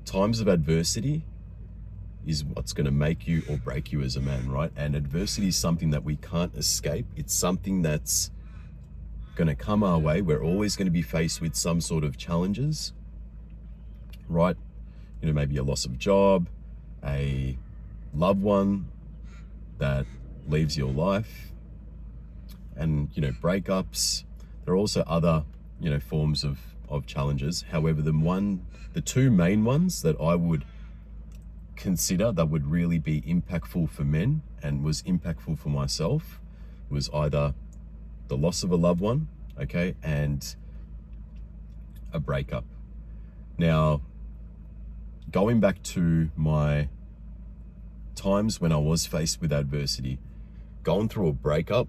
times of adversity is what's going to make you or break you as a man, right? And adversity is something that we can't escape. It's something that's going to come our way. We're always going to be faced with some sort of challenges, right? You know, maybe a loss of job, a loved one that leaves your life, and, you know, breakups. There are also other, you know, forms of challenges. However, the two main ones that I would consider that would really be impactful for men and was impactful for myself was either the loss of a loved one, okay, and a breakup. Now, going back to my times when I was faced with adversity, going through a breakup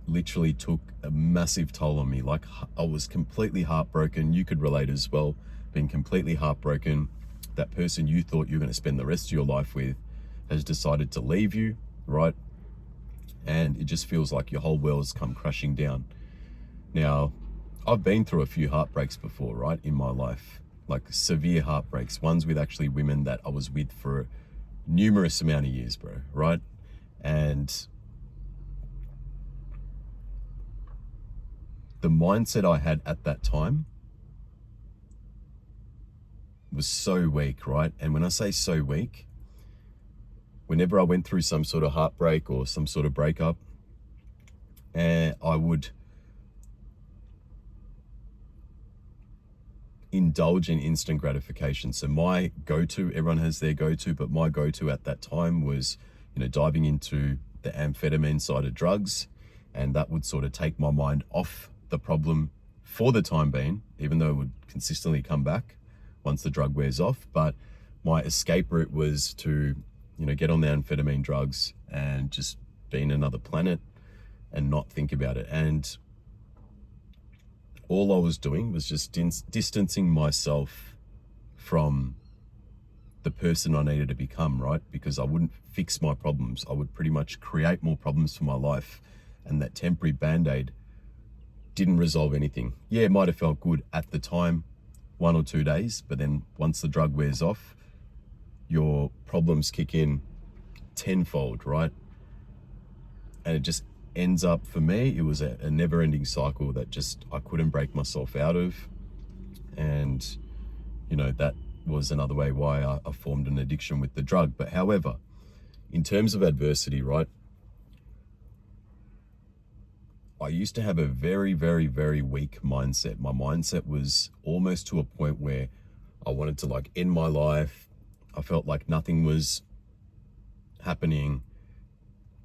literally took a massive toll on me. Like, I was completely heartbroken. You could relate as well, being completely heartbroken. That person you thought you were going to spend the rest of your life with has decided to leave you, right? And it just feels like your whole world's come crashing down. Now, I've been through a few heartbreaks before, right, in my life, like severe heartbreaks, ones with actually women that I was with for a numerous amount of years, bro, right? And the mindset I had at that time was so weak, right? And when I say so weak, whenever I went through some sort of heartbreak or some sort of breakup, and I would indulge in instant gratification. So my go-to, everyone has their go-to, but my go-to at that time was, you know, diving into the amphetamine side of drugs, and that would sort of take my mind off the problem for the time being, even though it would consistently come back once the drug wears off. But my escape route was to, you know, get on the amphetamine drugs and just be in another planet and not think about it. And all I was doing was just distancing myself from the person I needed to become, right? Because I wouldn't fix my problems. I would pretty much create more problems for my life. And that temporary band-aid didn't resolve anything. Yeah, it might have felt good at the time, 1 or 2 days, but then once the drug wears off, your problems kick in tenfold, right? And it just ends up, for me, it was a never-ending cycle that just I couldn't break myself out of. And, you know, that was another way why I formed an addiction with the drug. But however, in terms of adversity, right, I used to have a very, very, very weak mindset. My mindset was almost to a point where I wanted to like end my life. I felt like nothing was happening.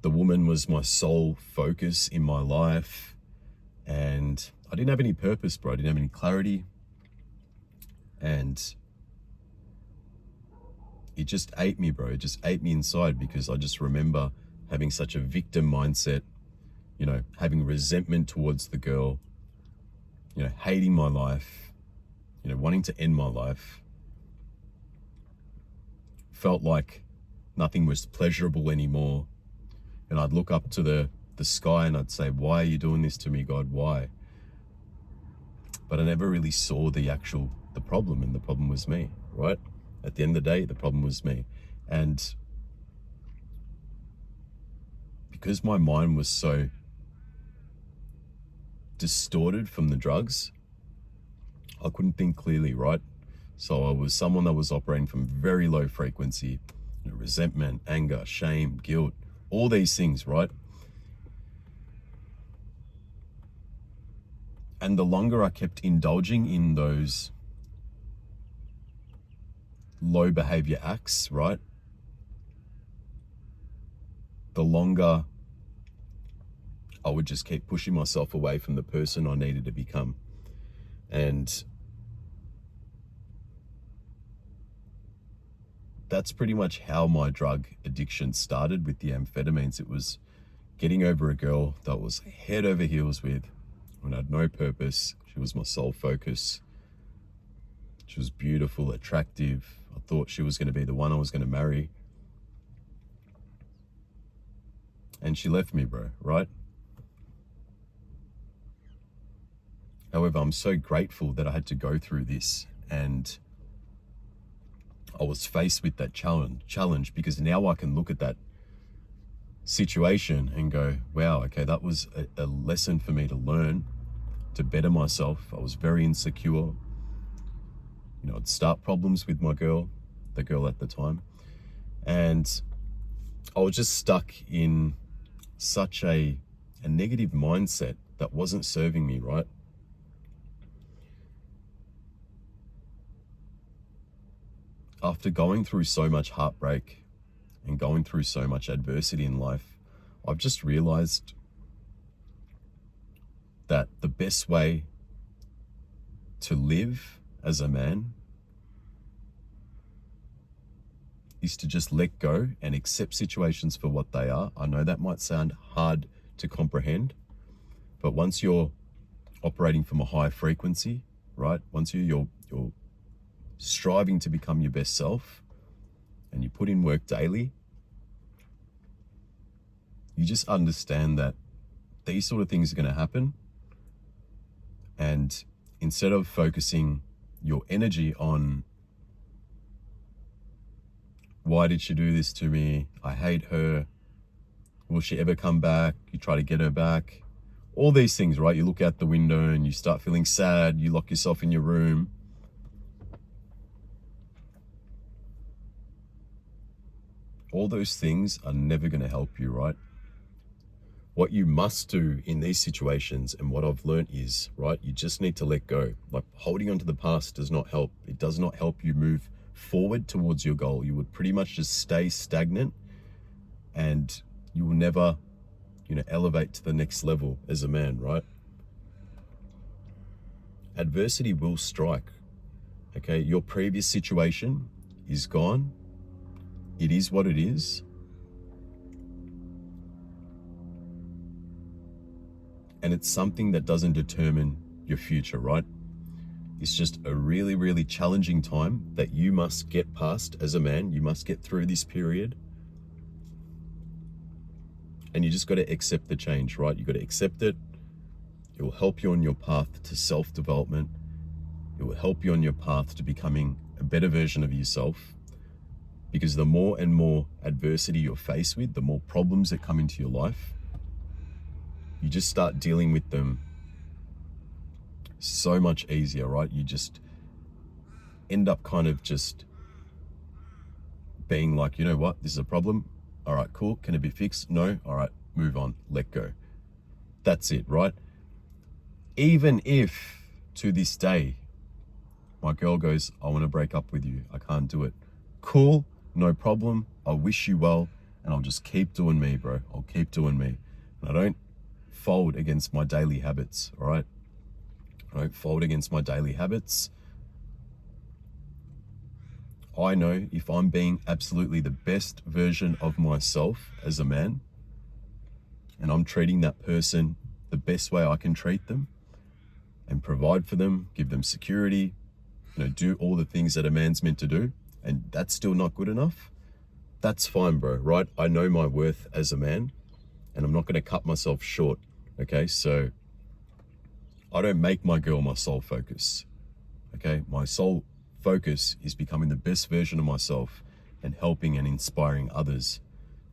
The woman was my sole focus in my life. And I didn't have any purpose, bro. I didn't have any clarity. And it just ate me, bro. It just ate me inside, because I just remember having such a victim mindset, you know, having resentment towards the girl, you know, hating my life, you know, wanting to end my life. Felt like nothing was pleasurable anymore. And I'd look up to the sky and I'd say, why are you doing this to me, God? Why? But I never really saw the problem, and the problem was me, right? At the end of the day, the problem was me. And because my mind was so distorted from the drugs, I couldn't think clearly, right? So I was someone that was operating from very low frequency, you know, resentment, anger, shame, guilt, all these things, right? And the longer I kept indulging in those low behavior acts, right, the longer I would just keep pushing myself away from the person I needed to become. And that's pretty much how my drug addiction started with the amphetamines. It was getting over a girl that was head over heels with, when I had no purpose. She was my sole focus. She was beautiful, attractive. I thought she was going to be the one I was going to marry. And she left me, bro, right? However, I'm so grateful that I had to go through this, and I was faced with that challenge because now I can look at that situation and go, wow, okay, that was a lesson for me to learn to better myself. I was very insecure. You know, I'd start problems with the girl at the time. And I was just stuck in such a negative mindset that wasn't serving me, right? After going through so much heartbreak and going through so much adversity in life, I've just realized that the best way to live as a man is to just let go and accept situations for what they are. I know that might sound hard to comprehend, but once you're operating from a high frequency, right? Once you're striving to become your best self and you put in work daily, you just understand that these sort of things are going to happen. And instead of focusing your energy on, why did she do this to me? I hate her. Will she ever come back? You try to get her back. All these things, right? You look out the window and you start feeling sad. You lock yourself in your room. All those things are never going to help you, right? What you must do in these situations, and what I've learned is, right, you just need to let go. Like, holding on to the past does not help. It does not help you move forward towards your goal. You would pretty much just stay stagnant, and you will never, elevate to the next level as a man, right? Adversity will strike, okay? Your previous situation is gone. It is what it is. And it's something that doesn't determine your future, right? It's just a really, really challenging time that you must get past as a man. You must get through this period. And you just got to accept the change, right? You got to accept it. It will help you on your path to self-development. It will help you on your path to becoming a better version of yourself. Because the more and more adversity you're faced with, the more problems that come into your life, you just start dealing with them so much easier, right? You just end up kind of just being like, you know what, this is a problem. All right, cool. Can it be fixed? No. All right, move on. Let go. That's it, right? Even if to this day, my girl goes, I want to break up with you. I can't do it. Cool. No problem. I wish you well. And I'll just keep doing me, bro. I'll keep doing me. And I don't fold against my daily habits, all right? I don't fold against my daily habits. I know if I'm being absolutely the best version of myself as a man, and I'm treating that person the best way I can treat them and provide for them, give them security, do all the things that a man's meant to do, and that's still not good enough, that's fine, bro, right? I know my worth as a man, and I'm not going to cut myself short, okay? So I don't make my girl my sole focus, okay? My sole focus is becoming the best version of myself and helping and inspiring others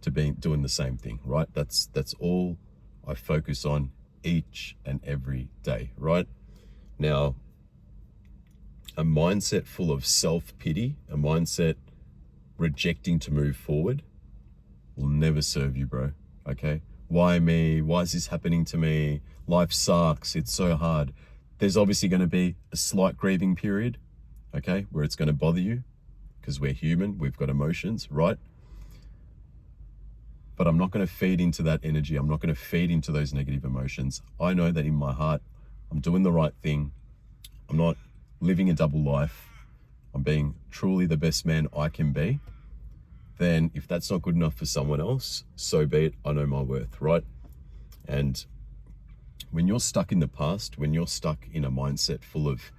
to be doing the same thing, right? That's all I focus on each and every day, right? Now, a mindset full of self-pity, a mindset rejecting to move forward will never serve you, bro, okay? Why me? Why is this happening to me? Life sucks. It's so hard. There's obviously going to be a slight grieving period, okay, where it's going to bother you because we're human. We've got emotions, right? But I'm not going to feed into that energy. I'm not going to feed into those negative emotions. I know that in my heart, I'm doing the right thing. I'm not living a double life. I'm being truly the best man I can be. Then if that's not good enough for someone else, so be it. I know my worth, right? And when you're stuck in the past, when you're stuck in a mindset full of,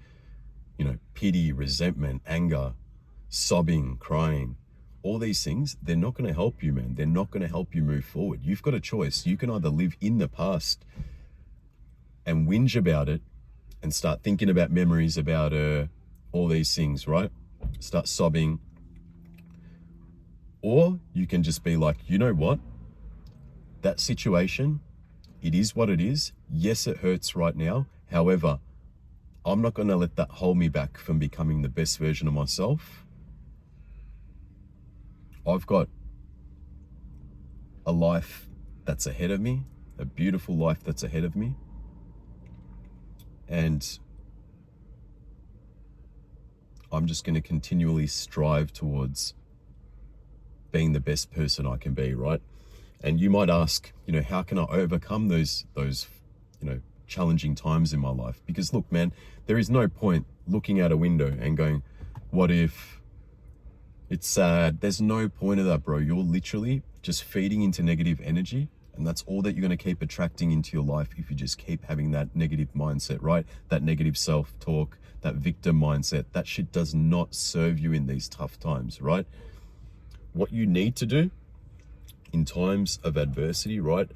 pity, resentment, anger, sobbing, crying, all these things, they're not going to help you, man. They're not going to help you move forward. You've got a choice. You can either live in the past and whinge about it and start thinking about memories about all these things, right? Start sobbing, Or you can just be like, you know what? That situation, it is what it is. Yes, it hurts right now. However, I'm not going to let that hold me back from becoming the best version of myself. I've got a life that's ahead of me, a beautiful life that's ahead of me. And I'm just going to continually strive towards being the best person I can be, right? And you might ask, how can I overcome those, challenging times in my life? Because look, man, there is no point looking out a window and going, what if it's sad? There's no point of that, bro. You're literally just feeding into negative energy. And that's all that you're going to keep attracting into your life if you just keep having that negative mindset, right? That negative self-talk, that victim mindset. That shit does not serve you in these tough times, right? What you need to do in times of adversity, right?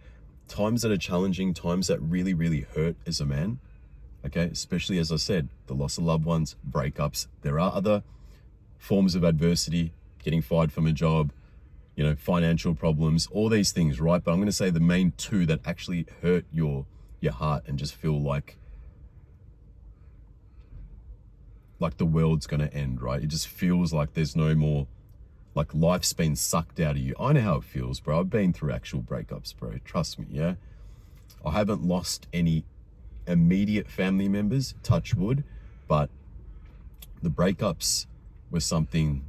Times that are challenging, times that really, really hurt as a man, okay? Especially, as I said, the loss of loved ones, breakups. There are other forms of adversity, getting fired from a job, financial problems, all these things, right? But I'm going to say the main two that actually hurt your heart and just feel like the world's going to end, right? It just feels like there's no more, like life's been sucked out of you. I know how it feels, bro. I've been through actual breakups, bro. Trust me, yeah? I haven't lost any immediate family members, touch wood, but the breakups were something,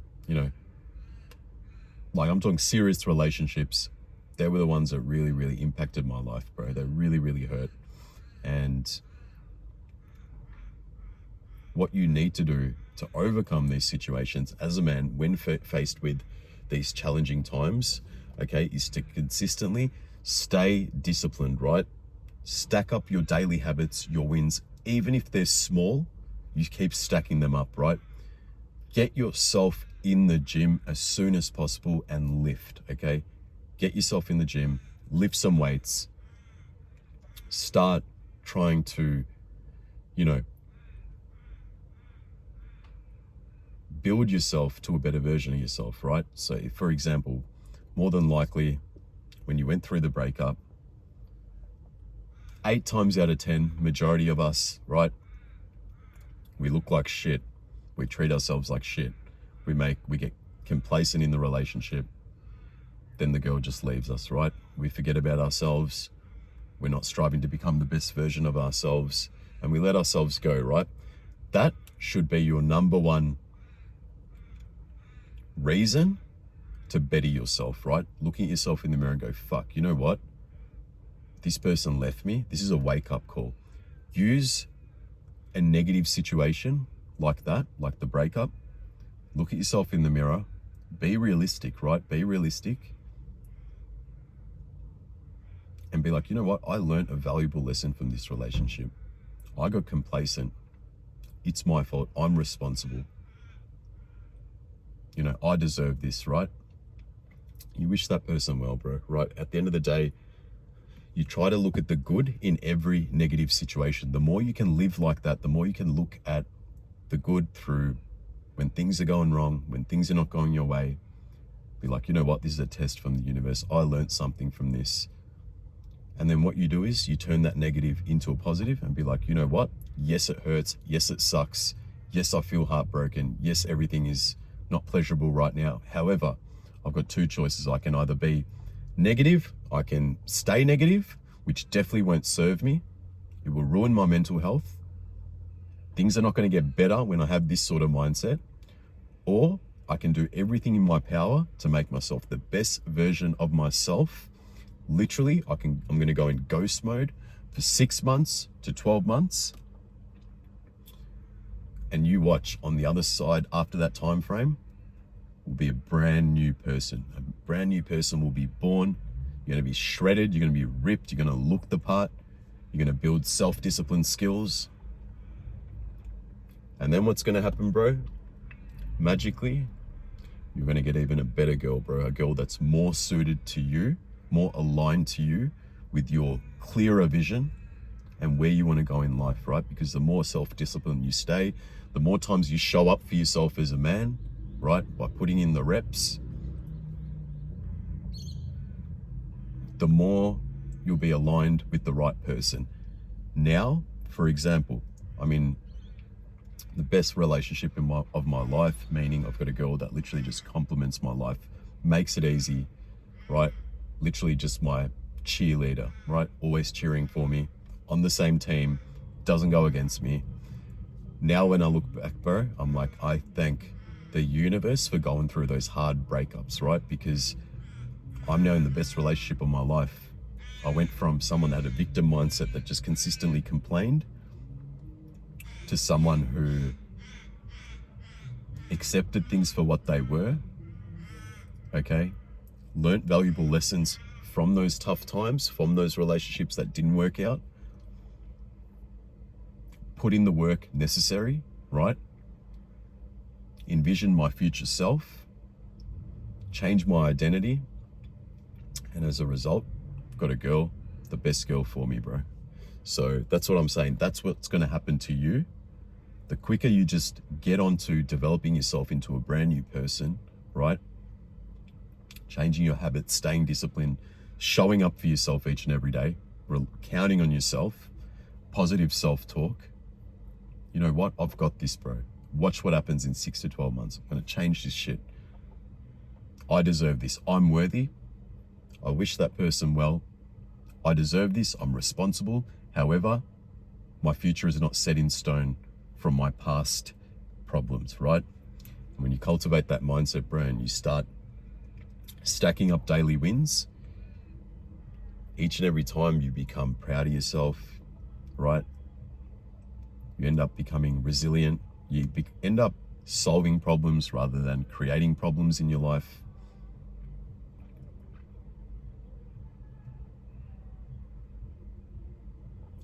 like I'm talking serious relationships. They were the ones that really, really impacted my life, bro. They really, really hurt. And what you need to do to overcome these situations as a man when faced with these challenging times, okay, is to consistently stay disciplined, right? Stack up your daily habits, your wins, even if they're small, you keep stacking them up, right? Get yourself in the gym as soon as possible and lift, okay? Get yourself in the gym, lift some weights, start trying to, build yourself to a better version of yourself, right? So if, for example, more than likely, when you went through the breakup, 8 times out of 10, majority of us, right? We look like shit. We treat ourselves like shit. We get complacent in the relationship. Then the girl just leaves us, right? We forget about ourselves. We're not striving to become the best version of ourselves, and we let ourselves go, right? That should be your number one reason to better yourself, right? Looking at yourself in the mirror and go, fuck, you know what? This person left me. This is a wake-up call. Use a negative situation like that, like the breakup. Look at yourself in the mirror. Be realistic, right? Be realistic. And be like, you know what? I learned a valuable lesson from this relationship. I got complacent. It's my fault. I'm responsible. I deserve this, right? You wish that person well, bro, right? At the end of the day, you try to look at the good in every negative situation. The more you can live like that, the more you can look at the good through when things are going wrong, when things are not going your way. Be like, you know what? This is a test from the universe. I learned something from this. And then what you do is you turn that negative into a positive and be like, you know what? Yes, it hurts. Yes, it sucks. Yes, I feel heartbroken. Yes, everything is not pleasurable right now. However, I've got 2 choices. I can either be negative, I can stay negative, which definitely won't serve me. It will ruin my mental health. Things are not going to get better when I have this sort of mindset. Or I can do everything in my power to make myself the best version of myself. Literally, I'm going to go in ghost mode for 6 months to 12 months. And you watch, on the other side after that time frame will be a brand new person. A brand new person will be born. You're going to be shredded. You're going to be ripped. You're going to look the part. You're going to build self-discipline skills. And then what's going to happen, bro? Magically, you're going to get even a better girl, bro. A girl that's more suited to you, more aligned to you, with your clearer vision and where you want to go in life, right? Because the more self-disciplined you stay, the more times you show up for yourself as a man, right? By putting in the reps, the more you'll be aligned with the right person. Now, for example, I'm in the best relationship of my life, meaning I've got a girl that literally just complements my life, makes it easy, right? Literally just my cheerleader, right? Always cheering for me, on the same team, doesn't go against me. Now when I look back, bro, I'm like, I thank the universe for going through those hard breakups, right? Because I'm now in the best relationship of my life. I went from someone that had a victim mindset that just consistently complained to someone who accepted things for what they were, okay? Learned valuable lessons from those tough times, from those relationships that didn't work out, put in the work necessary, right? Envision my future self, change my identity, and as a result, I've got a girl, the best girl for me, bro. So that's what I'm saying. That's what's going to happen to you. The quicker you just get onto developing yourself into a brand new person, right? Changing your habits, staying disciplined, showing up for yourself each and every day, counting on yourself, positive self-talk. You know what? I've got this, bro. Watch what happens in 6 to 12 months. I'm going to change this shit. I deserve this. I'm worthy. I wish that person well. I deserve this. I'm responsible. However, my future is not set in stone from my past problems, right? And when you cultivate that mindset, bro, and you start stacking up daily wins, each and every time you become proud of yourself, right? You end up becoming resilient. You end up solving problems rather than creating problems in your life.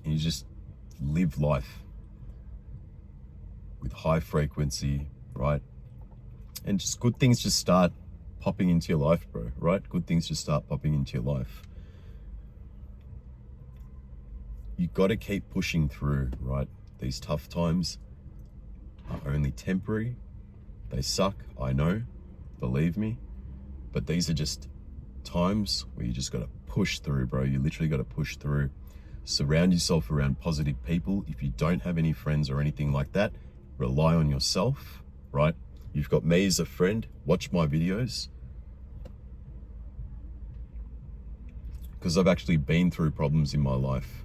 And you just live life with high frequency, right? And just good things just start popping into your life, bro, right? Good things just start popping into your life. You got to keep pushing through, right? These tough times are only temporary. They suck, I know, believe me. But these are just times where you just got to push through, bro. You literally got to push through. Surround yourself around positive people. If you don't have any friends or anything like that, rely on yourself, right? You've got me as a friend. Watch my videos. Because I've actually been through problems in my life.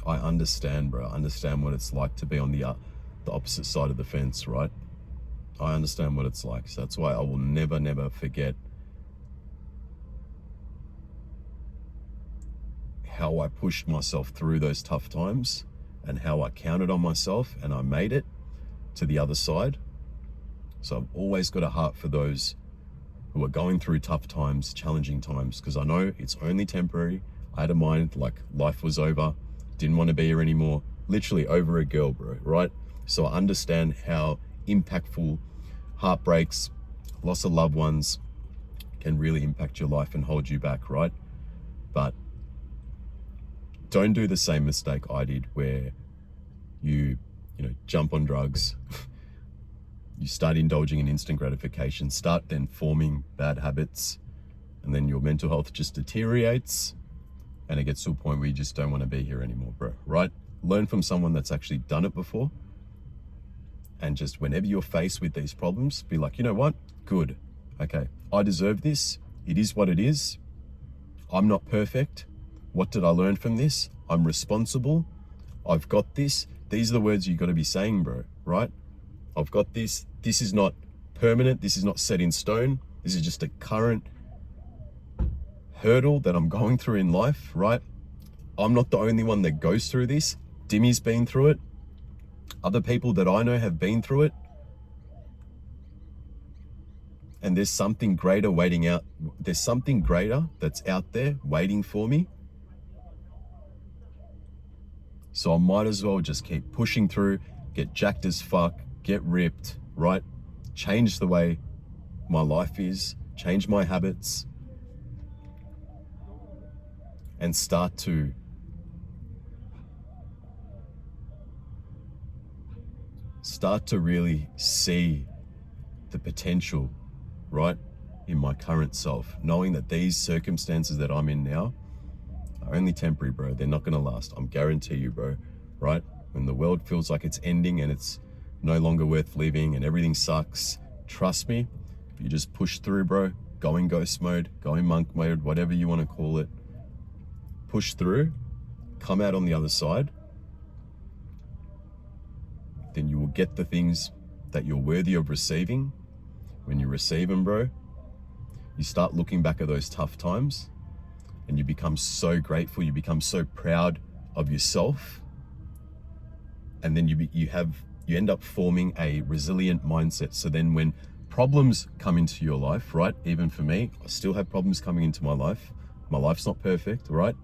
I understand, bro. I understand what it's like to be on the opposite side of the fence, right? I understand what it's like. So that's why I will never, never forget how I pushed myself through those tough times and how I counted on myself and I made it to the other side. So I've always got a heart for those who are going through tough times, challenging times, because I know it's only temporary. I had a mind like life was over, didn't want to be here anymore, literally over a girl, bro, right? So I understand how impactful heartbreaks, loss of loved ones can really impact your life and hold you back, right? But don't do the same mistake I did where you jump on drugs, you start indulging in instant gratification, start then forming bad habits, and then your mental health just deteriorates and it gets to a point where you just don't want to be here anymore, bro, right? Learn from someone that's actually done it before. And just whenever you're faced with these problems, be like, you know what? Good. Okay, I deserve this. It is what it is. I'm not perfect. What did I learn from this? I'm responsible. I've got this. These are the words you got to be saying, bro, right? I've got this. This is not permanent. This is not set in stone. This is just a current hurdle that I'm going through in life, right? I'm not the only one that goes through this. Dimmy's been through it. Other people that I know have been through it. And there's something greater waiting out. There's something greater that's out there waiting for me. So I might as well just keep pushing through, get jacked as fuck, get ripped, right? Change the way my life is, change my habits, and start to really see the potential, right, in my current self, knowing that these circumstances that I'm in now are only temporary, bro. They're not going to last. I'm guarantee you, bro, right? When the world feels like it's ending and it's no longer worth living and everything sucks, trust me, if you just push through, bro, go in ghost mode, go in monk mode, whatever you want to call it, push through, come out on the other side, then you will get the things that you're worthy of receiving. When you receive them, bro, you start looking back at those tough times and you become so grateful, you become so proud of yourself. And then you end up forming a resilient mindset. So then when problems come into your life, right? Even for me, I still have problems coming into my life. My life's not perfect, right?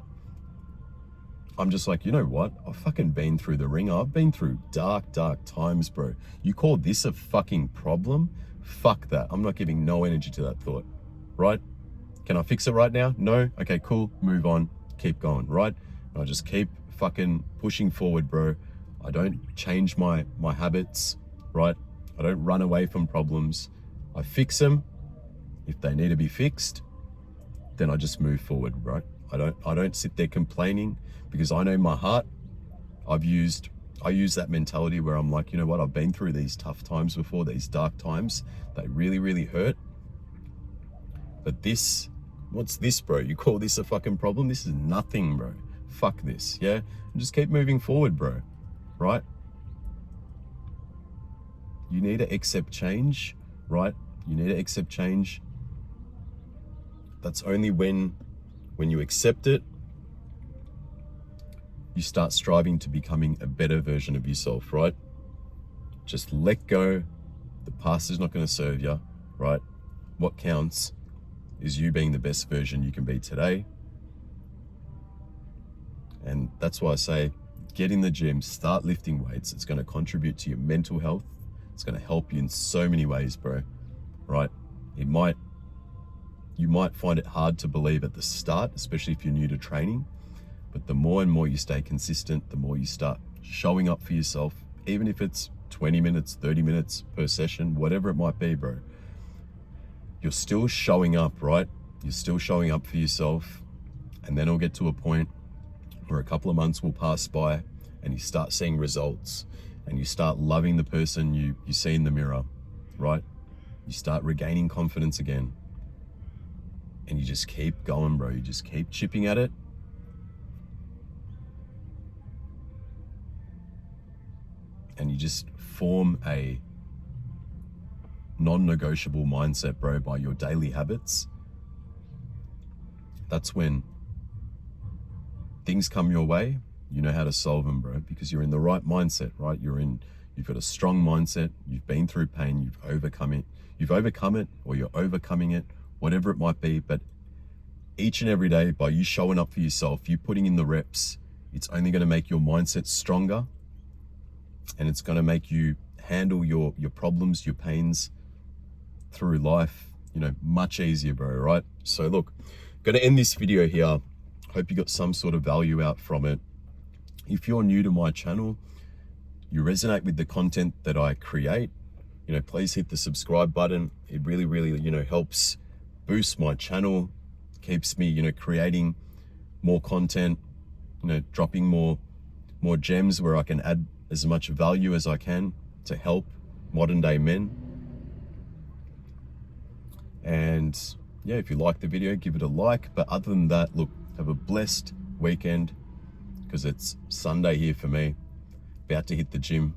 I'm just like, you know what? I've fucking been through the ringer. I've been through dark, dark times, bro. You call this a fucking problem? Fuck that. I'm not giving no energy to that thought, right? Can I fix it right now? No? Okay, cool. Move on. Keep going, right? And I just keep fucking pushing forward, bro. I don't change my habits, right? I don't run away from problems. I fix them. If they need to be fixed, then I just move forward, right? I don't sit there complaining, because I know my heart. I use that mentality where I'm like, you know what? I've been through these tough times before, these dark times. They really, really hurt. But this, what's this, bro? You call this a fucking problem? This is nothing, bro. Fuck this, yeah? And just keep moving forward, bro, right? You need to accept change, right? You need to accept change. That's only when you accept it, you start striving to becoming a better version of yourself, right? Just let go. The past is not going to serve you, right? What counts is you being the best version you can be today. And that's why I say, get in the gym, start lifting weights. It's going to contribute to your mental health. It's going to help you in so many ways, bro, right? You might find it hard to believe at the start, especially if you're new to training. But the more and more you stay consistent, the more you start showing up for yourself, even if it's 20 minutes, 30 minutes per session, whatever it might be, bro. You're still showing up, right? You're still showing up for yourself. And then it'll get to a point where a couple of months will pass by and you start seeing results and you start loving the person you see in the mirror, right? You start regaining confidence again. And you just keep going, bro. You just keep chipping at it. And you just form a non-negotiable mindset, bro, by your daily habits. That's when things come your way, you know how to solve them, bro, because you're in the right mindset, right? You've got a strong mindset, you've been through pain, you've overcome it, or you're overcoming it, whatever it might be. But each and every day, by you showing up for yourself, you putting in the reps, it's only going to make your mindset stronger, and it's going to make you handle your problems, your pains through life, much easier, bro, right? So look, going to end this video here. Hope you got some sort of value out from it. If you're new to my channel, you resonate with the content that I create, please hit the subscribe button. It really, really, helps boost my channel, keeps me, creating more content, dropping more gems where I can add as much value as I can to help modern day men. And yeah, if you like the video, give it a like. But other than that, look, have a blessed weekend, because it's Sunday here for me. About to hit the gym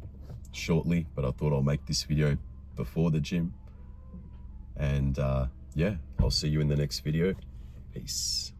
shortly, but I thought I'll make this video before the gym. And yeah, I'll see you in the next video. Peace.